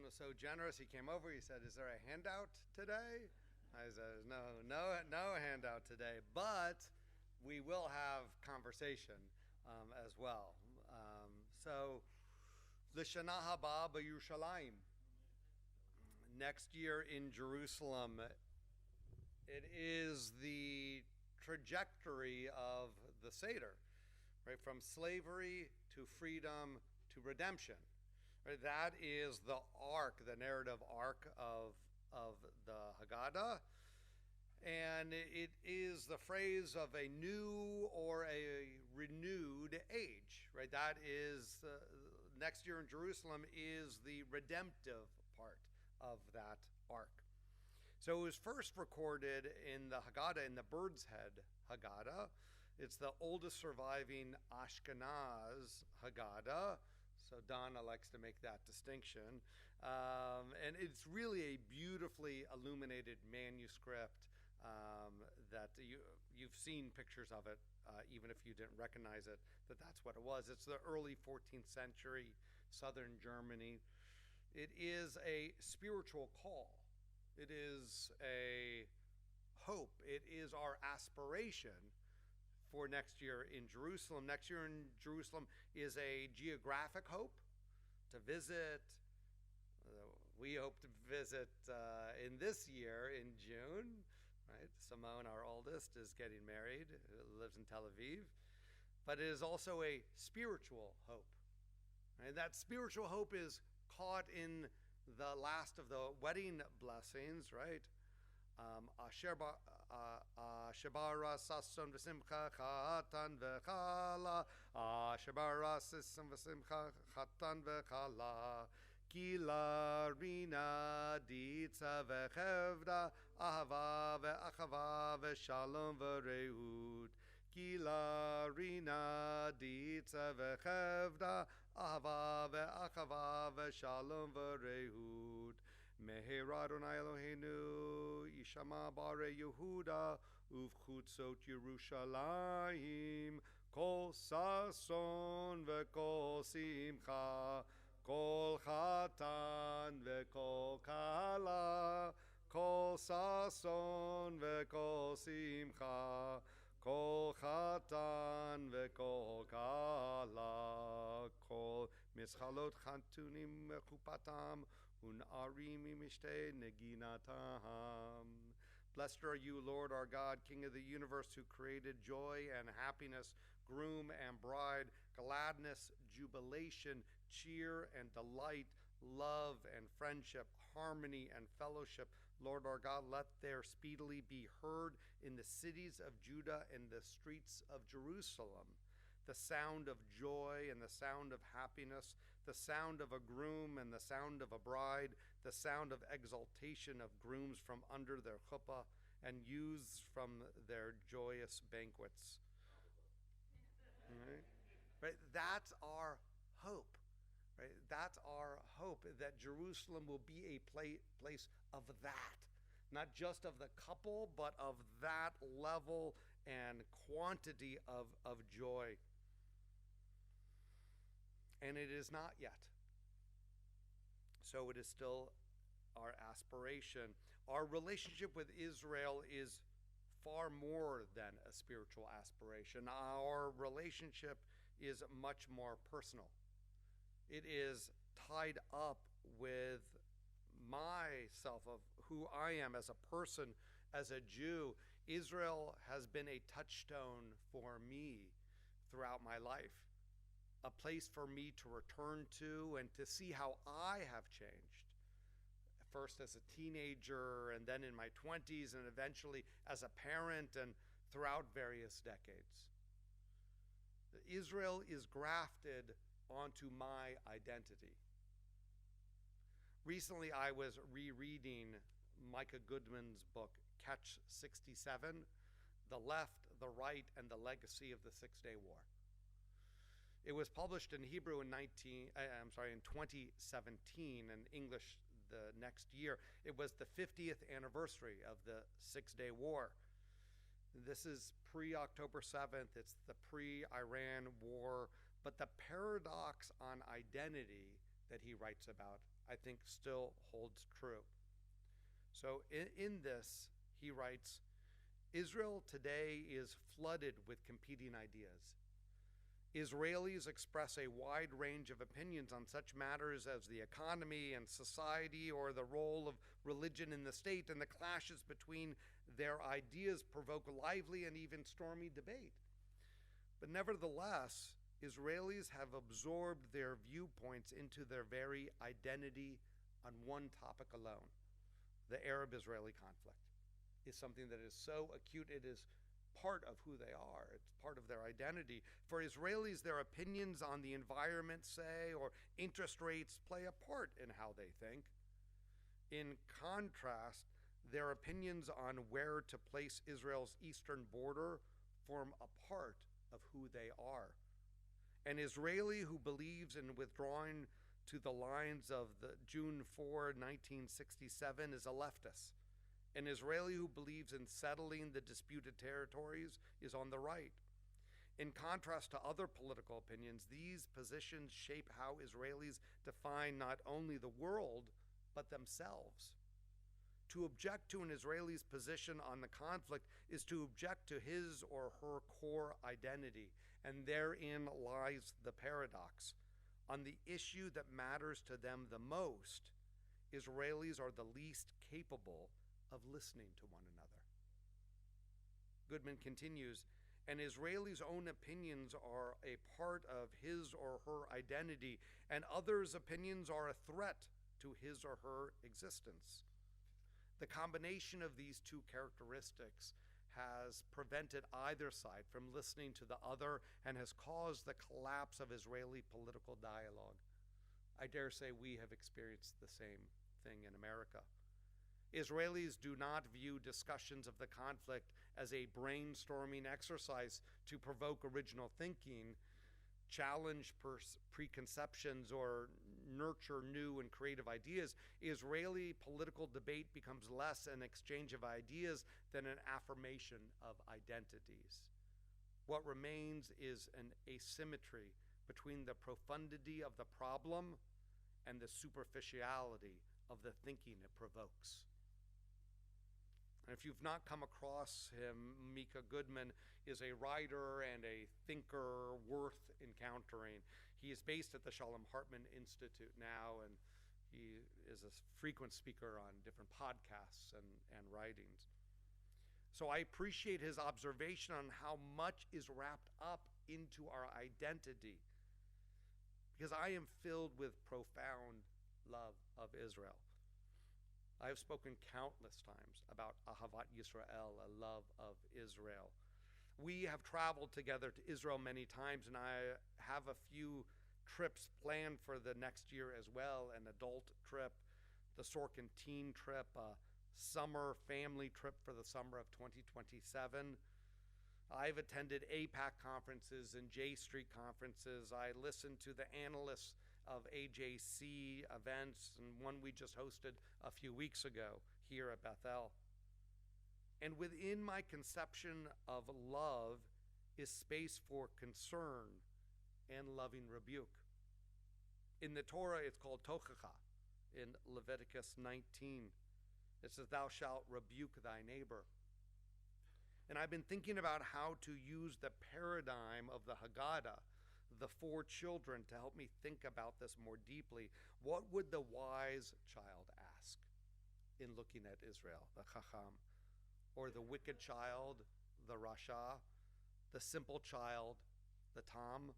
was so generous. He came over. He said, "Is there a handout today?" I said, "No handout today, but we will have conversation as well." So, L'Shana Haba B'Yerushalayim. Next year in Jerusalem, it is the trajectory of the Seder, right? From slavery to freedom to redemption. Right? That is the arc, the narrative arc of the Haggadah. And it is the phrase of a new or a renewed age, right? That is, next year in Jerusalem is the redemptive part of that arc. So it was first recorded in the Haggadah, in the Bird's Head Haggadah. It's the oldest surviving Ashkenaz Haggadah. So Donna likes to make that distinction. And it's really a beautifully illuminated manuscript that you've seen pictures of it, even if you didn't recognize it, that's what it was. It's the early 14th century southern Germany. It is a spiritual call. It is a hope. It is our aspiration for next year in Jerusalem. Next year in Jerusalem is a geographic hope to visit. We hope to visit in this year in June, right? Simone, our oldest, is getting married, lives in Tel Aviv. But it is also a spiritual hope. Right? That spiritual hope is caught in the last of the wedding blessings, right? Asher bara sason v'simcha chatan v'chala. Asher bara sason v'simcha chatan v'chala. Ki la rina ditza v'chevda ahava v'achava v'shalom v'reut. Ki la rina ditza v'chevda ahava v'achava v'shalom v'reut. Meher Adonai Eloheinu Yishama bare Yehuda uvchutzot Yerushalayim kol sason v'kol simcha kol chatan v'kol kala kol sason v'kol simcha kol chatan v'kol kala kol mischalot chantunim mechupatam un'arimi mishte neginatam. Blessed are you, Lord our God, King of the universe, who created joy and happiness, groom and bride, gladness, jubilation, cheer and delight, love and friendship, harmony and fellowship. Lord our God, let there speedily be heard in the cities of Judah and the streets of Jerusalem the sound of joy and the sound of happiness, the sound of a groom and the sound of a bride, the sound of exultation of grooms from under their chuppah and youths from their joyous banquets. Right? That's our hope. Right? That's our hope, that Jerusalem will be a place of that. Not just of the couple, but of that level and quantity of joy. And it is not yet. So it is still our aspiration. Our relationship with Israel is far more than a spiritual aspiration. Our relationship is much more personal. It is tied up with myself, of who I am as a person, as a Jew. Israel has been a touchstone for me throughout my life. A place for me to return to and to see how I have changed. First as a teenager, and then in my 20s, and eventually as a parent, and throughout various decades. Israel is grafted onto my identity. Recently, I was rereading Micah Goodman's book, Catch 67, The Left, the Right, and the Legacy of the Six-Day War. It was published in Hebrew in 2017, and English the next year. It was the 50th anniversary of the Six-Day War. This is pre-October 7th. It's the pre-Iran war. But the paradox on identity that he writes about, I think still holds true. So in this, he writes, Israel today is flooded with competing ideas. Israelis express a wide range of opinions on such matters as the economy and society or the role of religion in the state, and the clashes between their ideas provoke lively and even stormy debate. But nevertheless, Israelis have absorbed their viewpoints into their very identity on one topic alone. The Arab-Israeli conflict is something that is so acute, it is part of who they are. It's part of their identity. For Israelis, their opinions on the environment, say, or interest rates play a part in how they think. In contrast, their opinions on where to place Israel's eastern border form a part of who they are. An Israeli who believes in withdrawing to the lines of the June 4, 1967 is a leftist. An Israeli who believes in settling the disputed territories is on the right. In contrast to other political opinions, these positions shape how Israelis define not only the world, but themselves. To object to an Israeli's position on the conflict is to object to his or her core identity, and therein lies the paradox. On the issue that matters to them the most, Israelis are the least capable of listening to one another. Goodman continues, an Israeli's own opinions are a part of his or her identity, and others' opinions are a threat to his or her existence. The combination of these two characteristics has prevented either side from listening to the other and has caused the collapse of Israeli political dialogue. I dare say we have experienced the same thing in America. Israelis do not view discussions of the conflict as a brainstorming exercise to provoke original thinking, challenge preconceptions, or nurture new and creative ideas. Israeli political debate becomes less an exchange of ideas than an affirmation of identities. What remains is an asymmetry between the profundity of the problem and the superficiality of the thinking it provokes. And if you've not come across him, Micah Goodman is a writer and a thinker worth encountering. He is based at the Shalom Hartman Institute now, and he is a frequent speaker on different podcasts and writings. So I appreciate his observation on how much is wrapped up into our identity, because I am filled with profound love of Israel. I have spoken countless times about Ahavat Yisrael, a love of Israel. We have traveled together to Israel many times, and I have a few trips planned for the next year as well, an adult trip, the Sorkin teen trip, a summer family trip for the summer of 2027. I've attended APAC conferences and J Street conferences. I listened to the analysts of AJC events, and one we just hosted a few weeks ago here at Bethel. And within my conception of love is space for concern and loving rebuke. In the Torah, it's called tochacha. In Leviticus 19, it says, thou shalt rebuke thy neighbor. And I've been thinking about how to use the paradigm of the Haggadah, the four children, to help me think about this more deeply. What would the wise child ask in looking at Israel, the Chacham? Or the wicked child, the Rasha? The simple child, the Tam?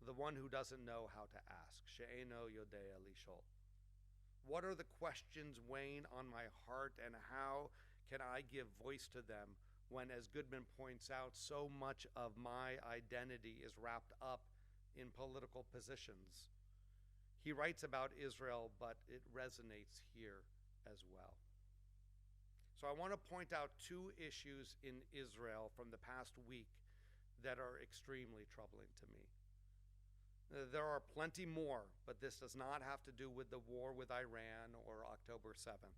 The one who doesn't know how to ask, She'eno Yodea Lishol. What are the questions weighing on my heart, and how can I give voice to them when, as Goodman points out, so much of my identity is wrapped up in political positions? He writes about Israel, but it resonates here as well. So I want to point out two issues in Israel from the past week that are extremely troubling to me. There are plenty more, but this does not have to do with the war with Iran or October 7th.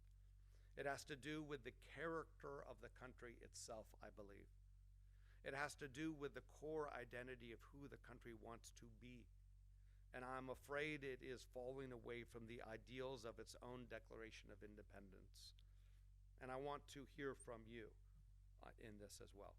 It has to do with the character of the country itself, I believe. It has to do with the core identity of who the country wants to be. and I'm afraid it is falling away from the ideals of its own Declaration of Independence. And I want to hear from you in this as well.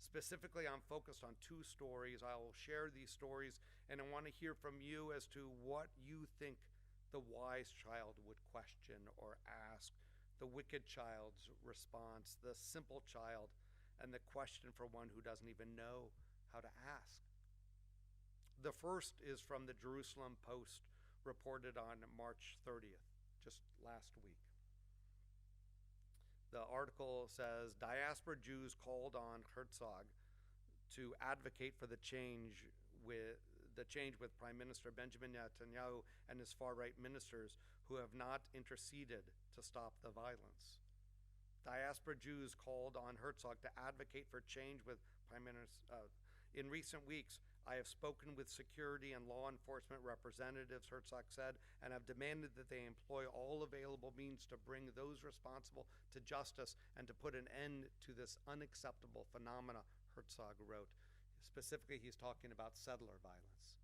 Specifically, I'm focused on two stories. I will share these stories, and I want to hear from you as to what you think the wise child would question or ask, the wicked child's response, the simple child, and the question for one who doesn't even know how to ask. The first is from the Jerusalem Post, reported on March 30th, just last week. The article says, diaspora Jews called on Herzog to advocate for the change with Prime Minister Benjamin Netanyahu and his far-right ministers who have not interceded to stop the violence. Diaspora Jews called on Herzog to advocate for change with Prime Minister. In recent weeks, I have spoken with security and law enforcement representatives, Herzog said, and have demanded that they employ all available means to bring those responsible to justice and to put an end to this unacceptable phenomena, Herzog wrote. Specifically, he's talking about settler violence.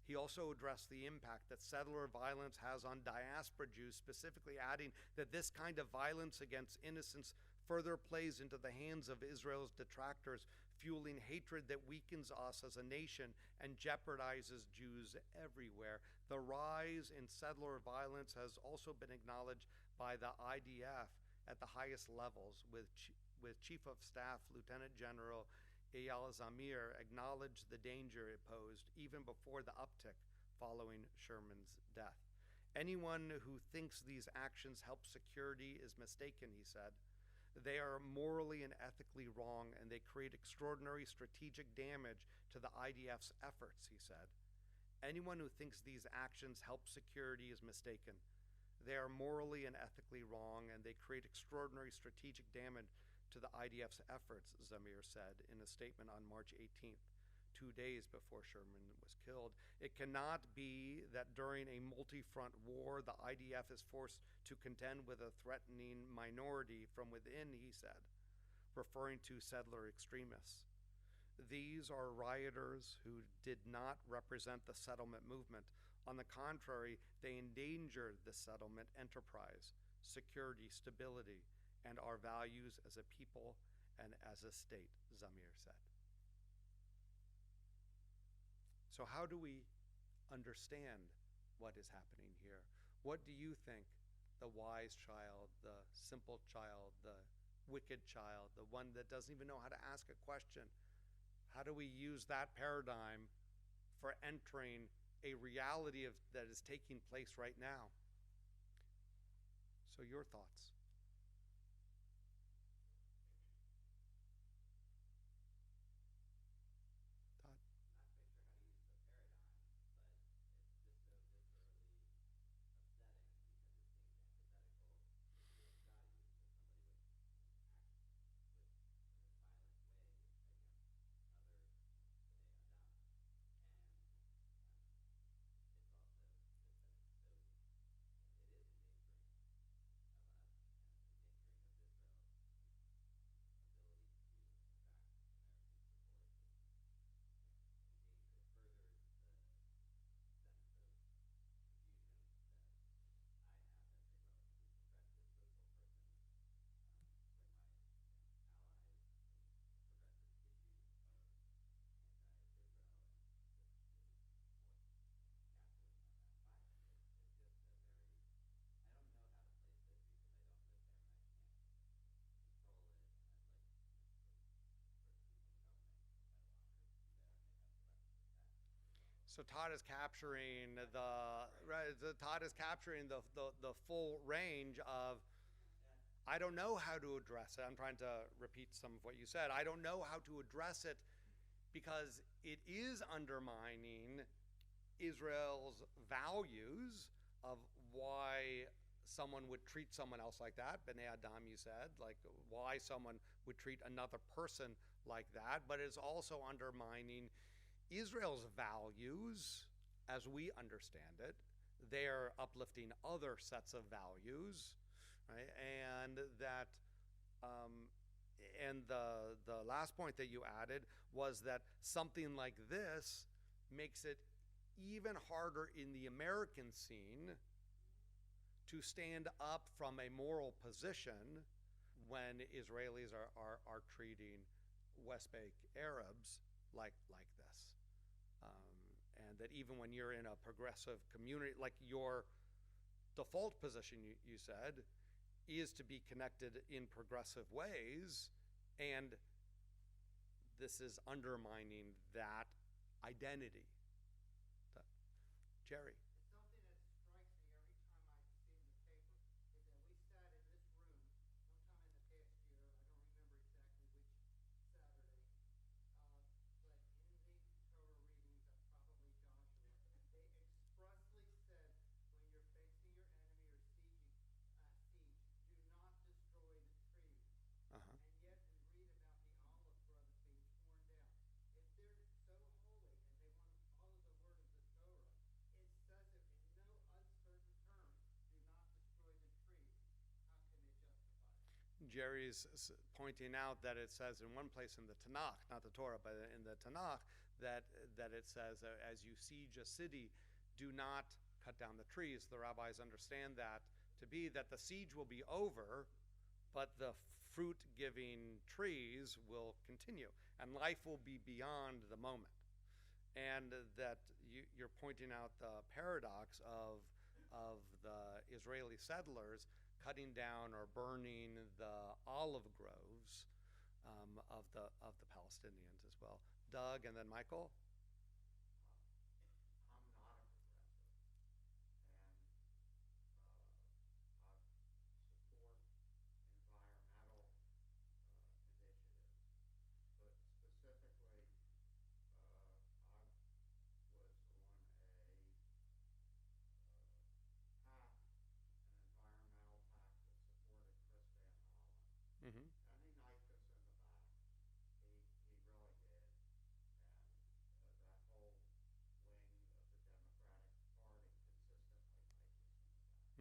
He also addressed the impact that settler violence has on diaspora Jews, specifically adding that this kind of violence against innocents further plays into the hands of Israel's detractors, fueling hatred that weakens us as a nation and jeopardizes Jews everywhere. The rise in settler violence has also been acknowledged by the IDF at the highest levels, with Chief of Staff Lieutenant General Eyal Zamir acknowledged the danger it posed even before the uptick following Sherman's death. Anyone who thinks these actions help security is mistaken, he said. They are morally and ethically wrong, and they create extraordinary strategic damage to the IDF's efforts, he said. Anyone who thinks these actions help security is mistaken. They are morally and ethically wrong, and they create extraordinary strategic damage to the IDF's efforts, Zamir said in a statement on March 18th, 2 days before Sherman was killed. It cannot be that during a multi-front war, the IDF is forced to contend with a threatening minority from within, he said, referring to settler extremists. These are rioters who did not represent the settlement movement. On the contrary, they endangered the settlement enterprise, security, stability, and our values as a people and as a state, Zamir said. So how do we understand what is happening here? What do you think the wise child, the simple child, the wicked child, the one that doesn't even know how to ask a question, how do we use that paradigm for entering a reality that is taking place right now? So your thoughts. So Todd is capturing the full range of, I don't know how to address it. I'm trying to repeat some of what you said. I don't know how to address it because it is undermining Israel's values of why someone would treat someone else like that. B'nai Adam, you said, like why someone would treat another person like that. But it's also undermining Israel's values as we understand it. They're uplifting other sets of values, right? And that, and the last point that you added was that something like this makes it even harder in the American scene to stand up from a moral position when Israelis are treating West Bank Arabs like this. And that even when you're in a progressive community, like your default position, you said, is to be connected in progressive ways, and this is undermining that identity. Jerry. Jerry's pointing out that it says in one place in the Tanakh, not the Torah, but in the Tanakh, that it says, as you siege a city, do not cut down the trees. The rabbis understand that to be that the siege will be over, but the fruit-giving trees will continue, and life will be beyond the moment. And that you're pointing out the paradox of the Israeli settlers cutting down or burning the olive groves of the Palestinians as well. Doug, and then Michael. Mm-hmm.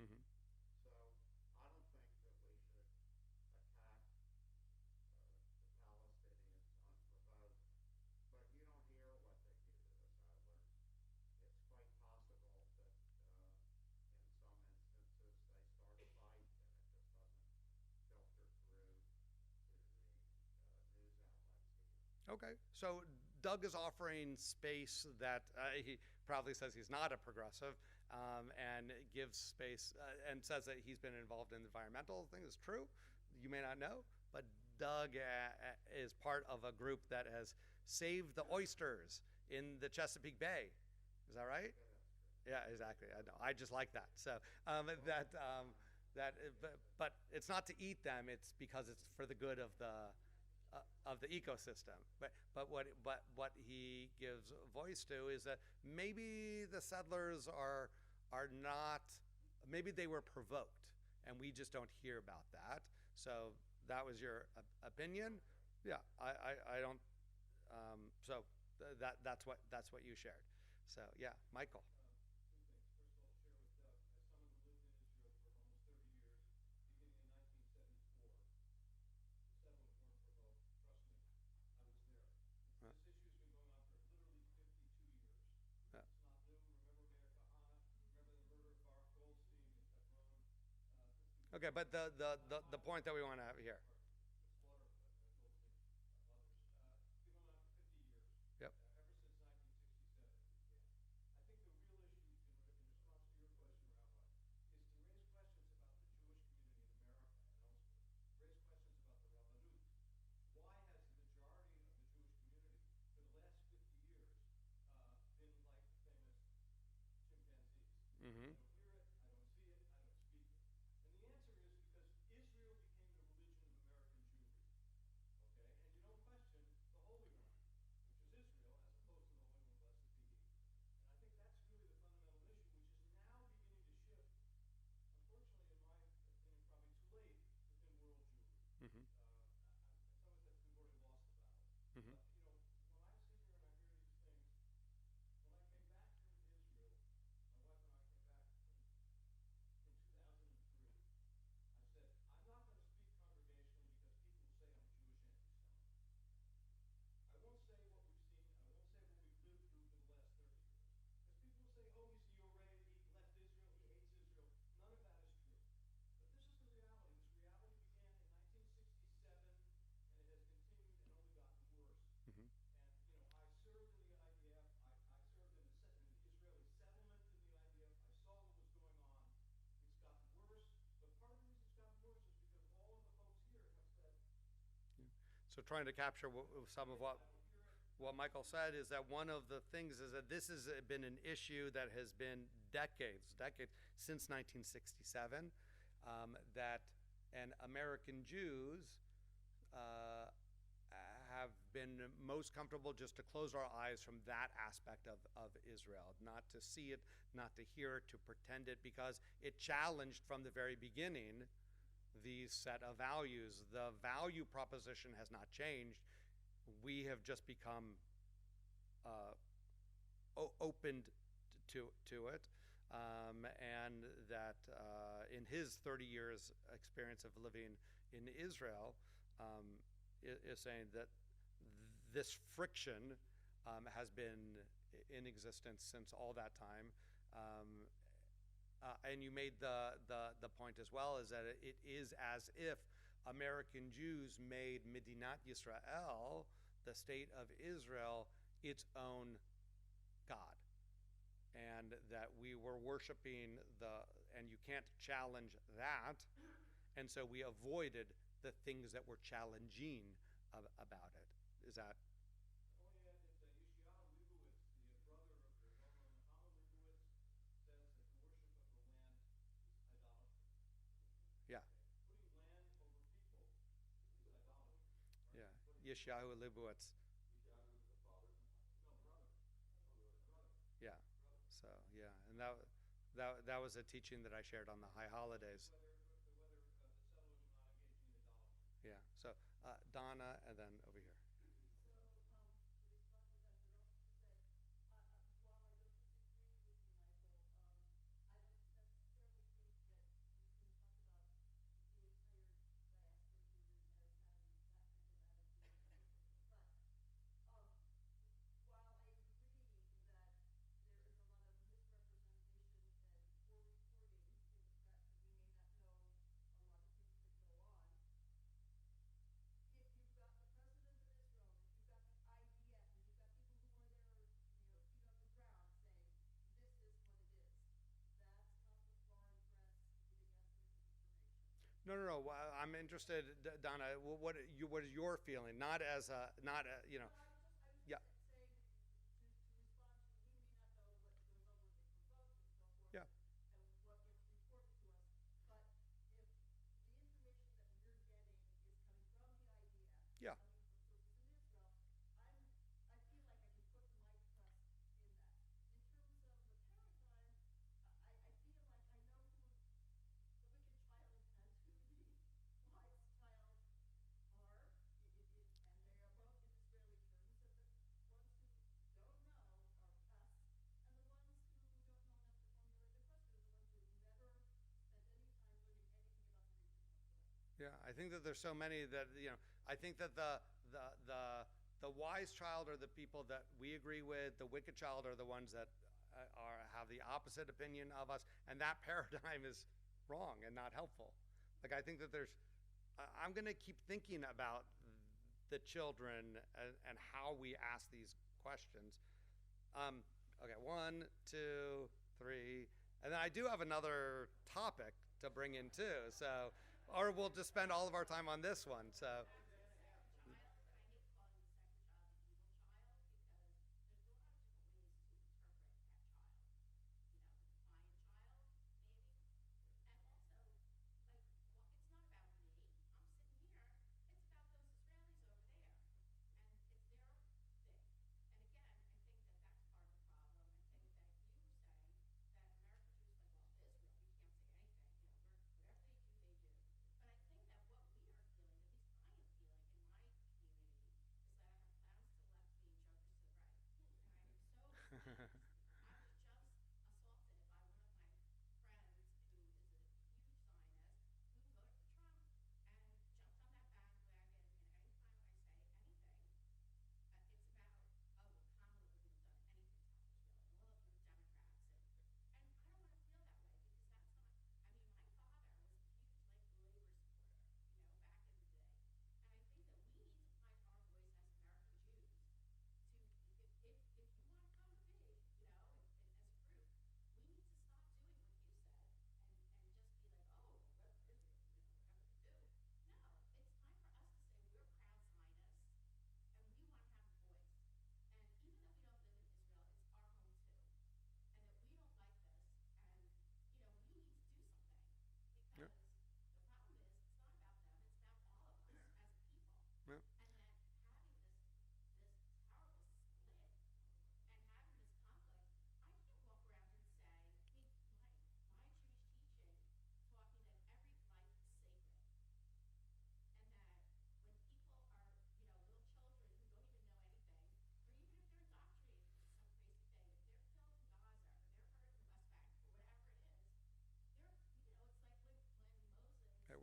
Mm-hmm. Okay, so Doug is offering space that he proudly says he's not a progressive, and gives space and says that he's been involved in environmental things. True, you may not know, but Doug is part of a group that has saved the oysters in the Chesapeake Bay. Is that right? Yeah, exactly. I know. I just like that. So but it's not to eat them. It's because it's for the good of the ecosystem. But what he gives voice to is that maybe the settlers are not, maybe they were provoked, and we just don't hear about that. So that was your opinion. Yeah, I don't. So that's what you shared. So yeah, Michael. Okay, but the point that we want to have here. Yep. Mm-hmm. So trying to capture some of what Michael said is that one of the things is that this has been an issue that has been decades since 1967, that and American Jews uh, have been most comfortable just to close our eyes from that aspect of Israel, not to see it, not to hear it, to pretend it, because it challenged from the very beginning these set of values. The value proposition has not changed. We have just become opened to it, and that in his 30 years experience of living in Israel, is saying that this friction has been in existence since all that time. And you made the point as well, is that it is as if American Jews made Medinat Yisrael, the state of Israel, its own God. And that we were worshiping and you can't challenge that. And so we avoided the things that were challenging about it. Is that? Yeah. Yeah. Yeshahu Libuetz. Yeah. So yeah, and that was a teaching that I shared on the high holidays. Yeah. So Donna, and then over here. No. I'm interested, Donna. What is your feeling? Not as a not a, you know. Yeah. Yeah. Yeah. Yeah, I think that there's so many that, I think that the wise child are the people that we agree with. The wicked child are the ones that have the opposite opinion of us, and that paradigm is wrong and not helpful. Like I think that I'm going to keep thinking about the children and how we ask these questions. Okay, one, two, three, and then I do have another topic to bring in too. So, or we'll just spend all of our time on this one. So,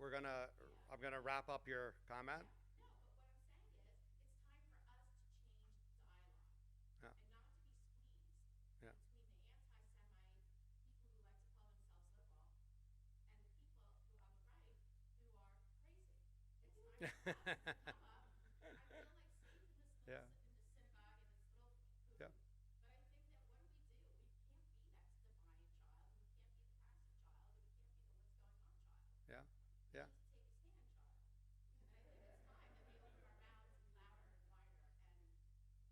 we're gonna. I'm gonna wrap up your comment. Yeah, no, but what I'm saying is, it's time for us to change dialogue Yeah, and not to be squeezed yeah. between the anti-Semite people who like to call themselves liberal and the people who on the right who are crazy. It's time for us to come up. I feel like safe in this little Yeah, in the synagogue and it's little yeah, cuckoo. But I think that what do? We can't be that defiant child, and we can't be the passive child, and we can't be the what's going on child. yeah, We yeah. need to take a stand, child. And I think it's time that we open our mouths louder and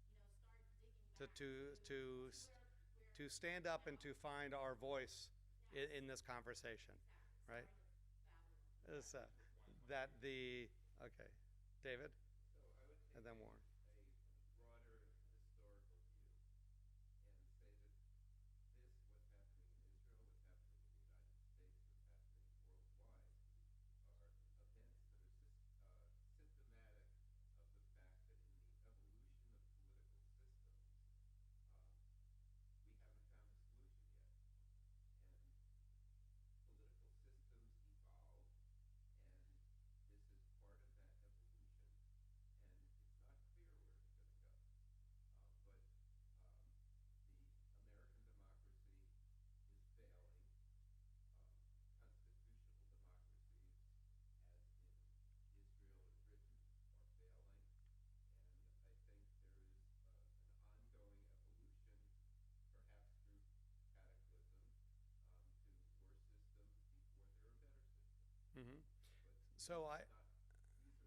wider and start digging To back to to to where to stand up and to belongs. find our voice Yes, in this conversation, exactly. right? Sorry to babble on. Is that the okay, David, So I would and take then Warren. a broader historical view and say that what's happening in Israel, what's happening in the United States, what's happening worldwide, are events that are symptomatic of the fact that in the evolution of political systems, um, we haven't found a solution yet. And political systems evolve, and this is part of that evolution, and it's not clear where it's going to go. But um, the American democracy is failing. Constitutional democracies, as in Israel and Britain, are failing. And I think there is an ongoing evolution, perhaps through cataclysm, to worse systems before there are better systems. Hmm. But So I these are not the end of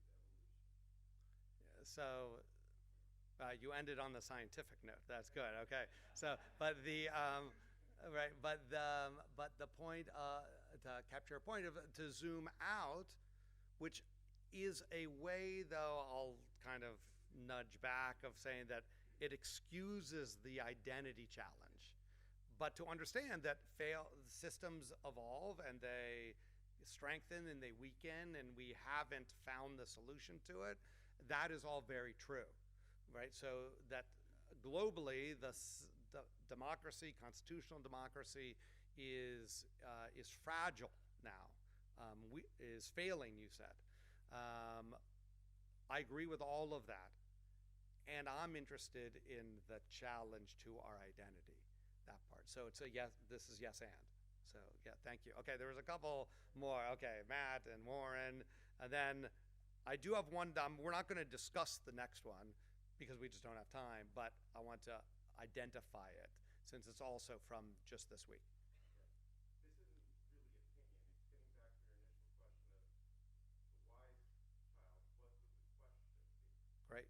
evolution. so you ended on the scientific note. That's good. Okay. So, but the right, but the point to capture a point of to zoom out, which is a way, though I'll kind of nudge back of saying that it excuses the identity challenge, but to understand that fail systems evolve and they strengthen and they weaken and we haven't found the solution to it. That is all very true, right? So that globally, the democracy, constitutional democracy, is fragile now. Is failing. You said. Um, I agree with all of that, and I'm interested in the challenge to our identity. That part. So it's a yes. This is yes and. So yeah, thank you. Okay, there was a couple more. Okay, Matt and Warren, and then I do have one. We're not going to discuss the next one because we just don't have time. But I want to identify it since it's also from just this week. This isn't really opinion. It's getting back to your initial question of the wise child. What would the question be? Great.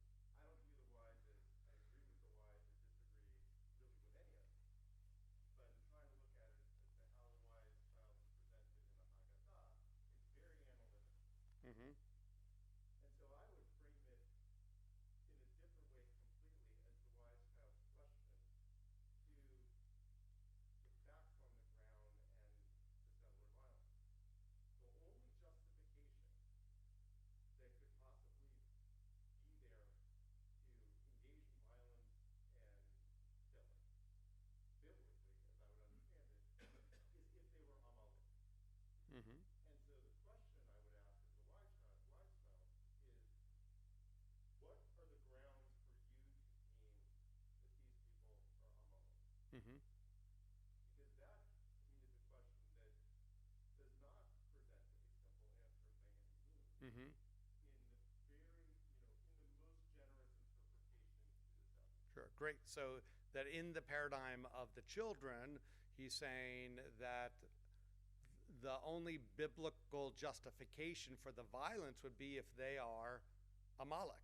Um, I don't view the wise as I agree with the wise or disagree really with any of it. But in trying to look at it as to how the wise child is presented in the Haggadah, it's very analytical. Mm-hmm. And so I would frame it in a different way completely as the wise child's question to the facts on the ground and the settler violence. The only justification that could possibly be there to engage in violence and killing, biblically, as I would understand it, is if they were Amalek. Mm-hmm. And so the question I would ask of the wise child is, what are the grounds for you to deem that these people are Amalek? Mm-hmm. Because that, to me, is a question that does not present a simple answer by any means. Mm-hmm. In the very, in the most generous interpretation to the subject. Sure. Great. So that in the paradigm of the children, he's saying that the only biblical justification for the violence would be if they are Amalek,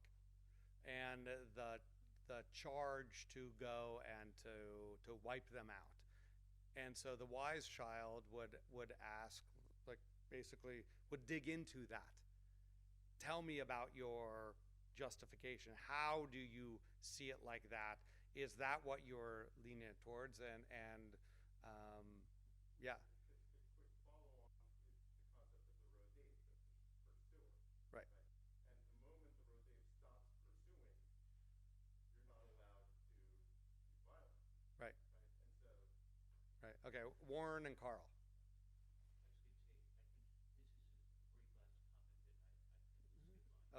and the charge to go and to wipe them out. And so the wise child would ask, like, basically would dig into that. Tell me about your justification. How do you see it like that? Is that what you're leaning towards? And yeah, The quick follow-on is the concept of the rodef, the pursuer. right, Right? And the moment the rodef stops pursuing, you're not allowed to be violent. right, Right? And so right. Okay, Warren and Carl. I just could take, I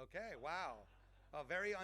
Okay, wow. Oh, very un-Jewish. Very un-Jewish. Carl? I would say, and I don't know if you've seen this splitting hairs, but I think it plays into the hands of the critics of Israel, the people who hate Israel, and not the people who want to see dead Jews, to say that all settlers are the same and that they all engage in the same process of violence, and that this is a limited group of several hundred people that most Hasidus who have been engaged in this type of wanton political violence and spiritual violence against their neighbors. And when all settlers are painted in that way, there are settler leadership who have condemned these actions and done it very forcefully. And those same people are not elevated in both domestic and foreign press, which then reinforces this idea that political violence by settlers and by Israelis is equivalent to the same thing as Hamas, it's the same thing as Hezbollah, it's the same thing as Palestinian Islamic Jihad, and all of those then just get grouped together, and there's no nuance there that allows for historical context. So that's Russia. The simple child, I think, are a lot of people in my generation who have lost the ability to, and maybe it's about conservative Judaism, Reform Judaism, and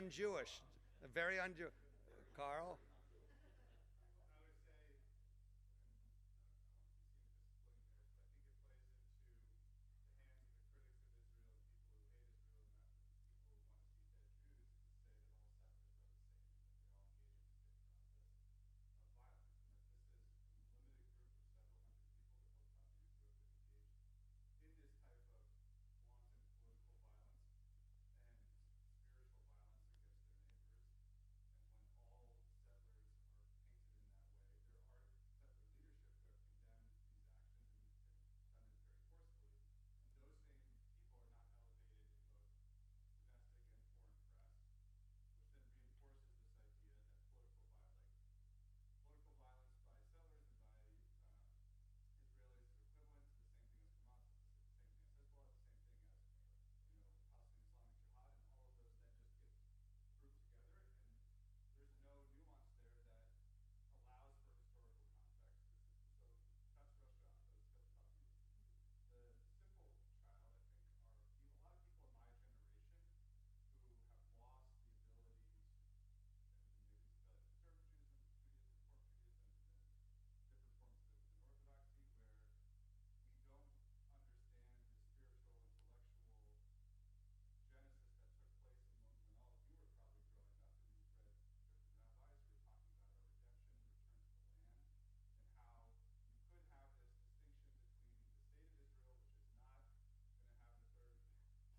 then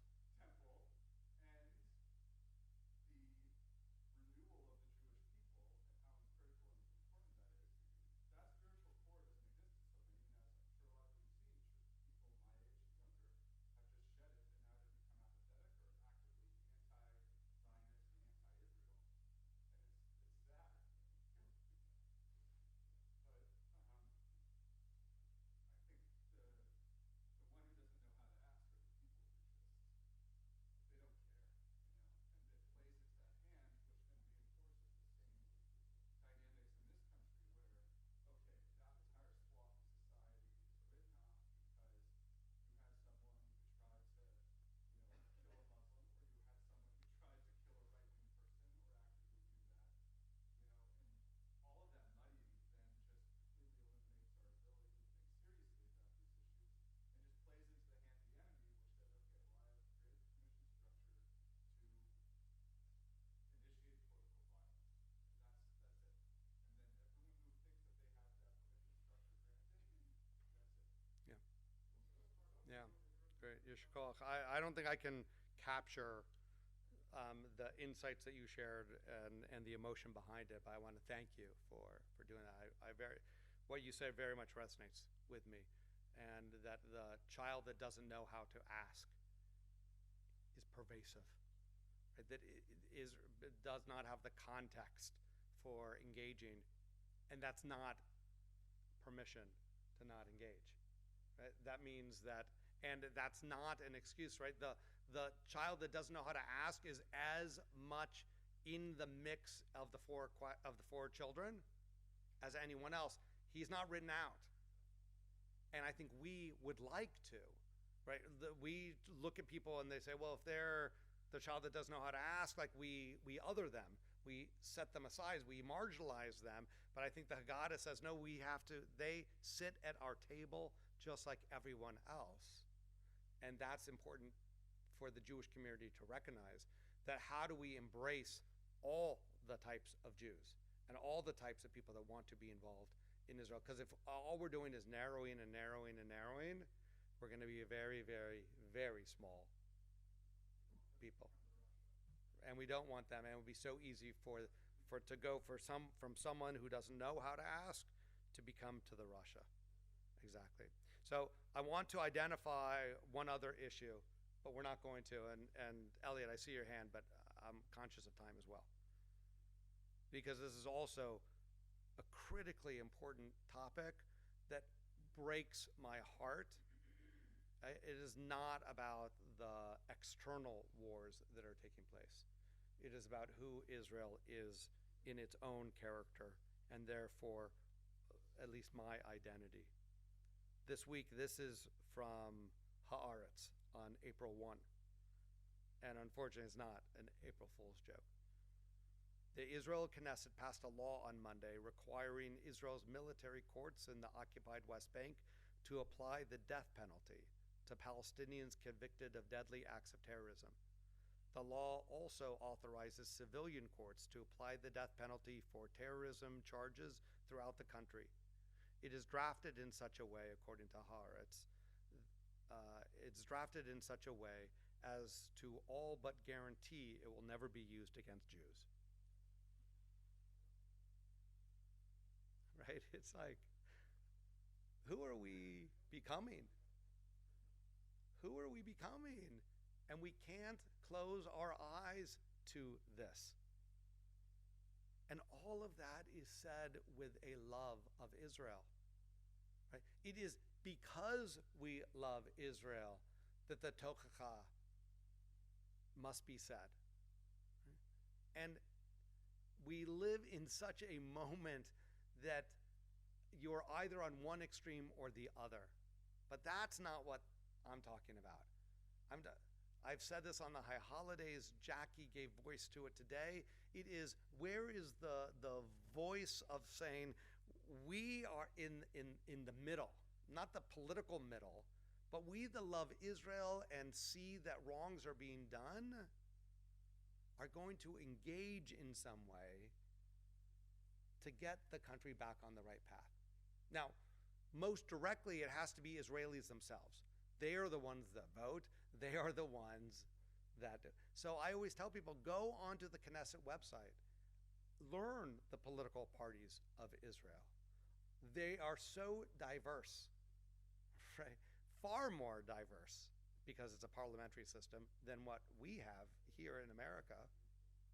different forms of it within Orthodoxy, where we don't understand the spiritual, intellectual genesis that took place when all of you were probably growing up and you've read different rabbis who were talking about our redemption and return to the land, and how you could have this distinction between the state of Israel, which is not going to have the third temple, and the renewal of the Jewish people and how critical and important that is. That spiritual core doesn't exist in so many, and as I'm sure a lot of you have seen, people my age and younger have just shed it, and now they've become apathetic or actively anti-Zionist and anti-Israel, and it's sad. It kills people. But I think the one who doesn't know how to ask are the people who just they don't care, and it plays into that hand, which then reinforces the same dynamics in this country where, okay, that entire swath of society is written off because you had someone who tried to, kill a Muslim, or you had someone who tried to kill a right-wing person or actively do that, and all of that muddying then just completely eliminates our ability to think seriously about these issues and just plays into the hand of the enemy, which says, okay, well, I have created a commission structure to initiate political violence. And that's it. And then everyone who thinks that they have that permission structure granted, that's it. Yeah. Yeah. Great. Yishkoch. I don't think I can capture the insights that you shared and the emotion behind it, but I want to thank you for doing that. What you said very much resonates with me, and that the child that doesn't know how to ask is pervasive, right? That it does not have the context for engaging, and that's not permission to not engage, right? That means that, and that's not an excuse, right? The child that doesn't know how to ask is as much in the mix of the four children as anyone else. He's not written out, and I think we would like to, right? We look at people and they say, well, if they're the child that doesn't know how to ask, like we other them, we set them aside, we marginalize them. But I think the Haggadah says, no, they sit at our table just like everyone else. And that's important for the Jewish community to recognize, that how do we embrace all the types of Jews and all the types of people that want to be involved in Israel? Because if all we're doing is narrowing and narrowing and narrowing, we're going to be a very, very, very small people. And we don't want them. And it would be so easy to go from someone who doesn't know how to ask to become to the Russia. Exactly. So I want to identify one other issue, but we're not going to. And Elliot, I see your hand, but I'm conscious of time as well, because this is also a critically important topic that breaks my heart. It is not about the external wars that are taking place. It is about who Israel is in its own character, and therefore, at least my identity. This week, this is from Haaretz on April 1. And unfortunately, it's not an April Fool's joke. The Israel Knesset passed a law on Monday requiring Israel's military courts in the occupied West Bank to apply the death penalty to Palestinians convicted of deadly acts of terrorism. The law also authorizes civilian courts to apply the death penalty for terrorism charges throughout the country. It is drafted in such a way, according to Haaretz, it's drafted in such a way as to all but guarantee it will never be used against Jews. Right? It's like, who are we becoming? Who are we becoming? And we can't close our eyes to this. And all of that is said with a love of Israel. Right? It is because we love Israel that the Tochacha must be said. And we live in such a moment that you're either on one extreme or the other. But that's not what I'm talking about. I've said this on the high holidays. Jackie gave voice to it today. It is, where is the voice of saying we are in the middle, not the political middle, but we that love Israel and see that wrongs are being done are going to engage in some way to get the country back on the right path. Now, most directly, it has to be Israelis themselves. They are the ones that vote. They are the ones that do. So I always tell people, go onto the Knesset website. Learn the political parties of Israel. They are so diverse, right? Far more diverse, because it's a parliamentary system, than what we have here in America,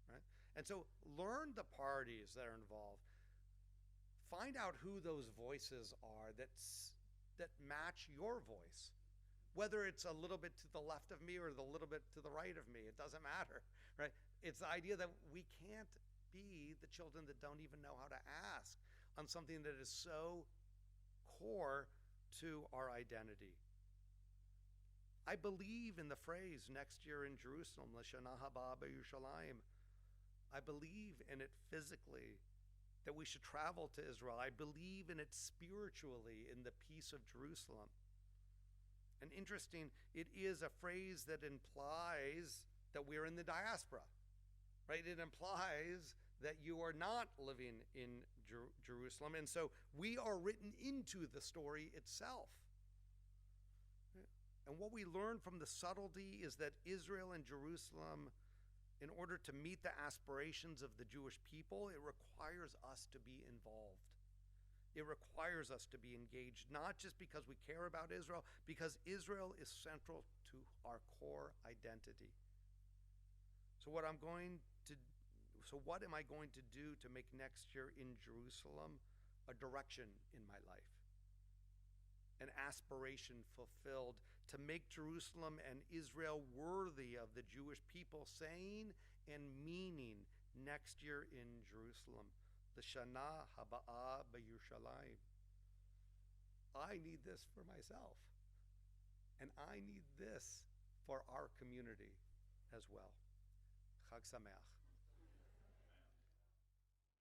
right? And so learn the parties that are involved. Find out who those voices are that match your voice. Whether it's a little bit to the left of me or a little bit to the right of me, it doesn't matter, right? It's the idea that we can't be the children that don't even know how to ask on something that is so core to our identity. I believe in the phrase next year in Jerusalem, L'Shana Haba B'Yerushalayim. I believe in it physically, that we should travel to Israel. I believe in it spiritually, in the peace of Jerusalem. And interesting, it is a phrase that implies that we're in the diaspora, right? It implies that you are not living in Jerusalem. And so we are written into the story itself. And what we learn from the subtlety is that Israel and Jerusalem, in order to meet the aspirations of the Jewish people, it requires us to be involved. It requires us to be engaged, not just because we care about Israel, because Israel is central to our core identity. So what am I going to do to make next year in Jerusalem a direction in my life? An aspiration fulfilled to make Jerusalem and Israel worthy of the Jewish people saying and meaning next year in Jerusalem, the Shana Haba'ah B'Yerushalayim. I need this for myself, and I need this for our community as well. Chag Sameach.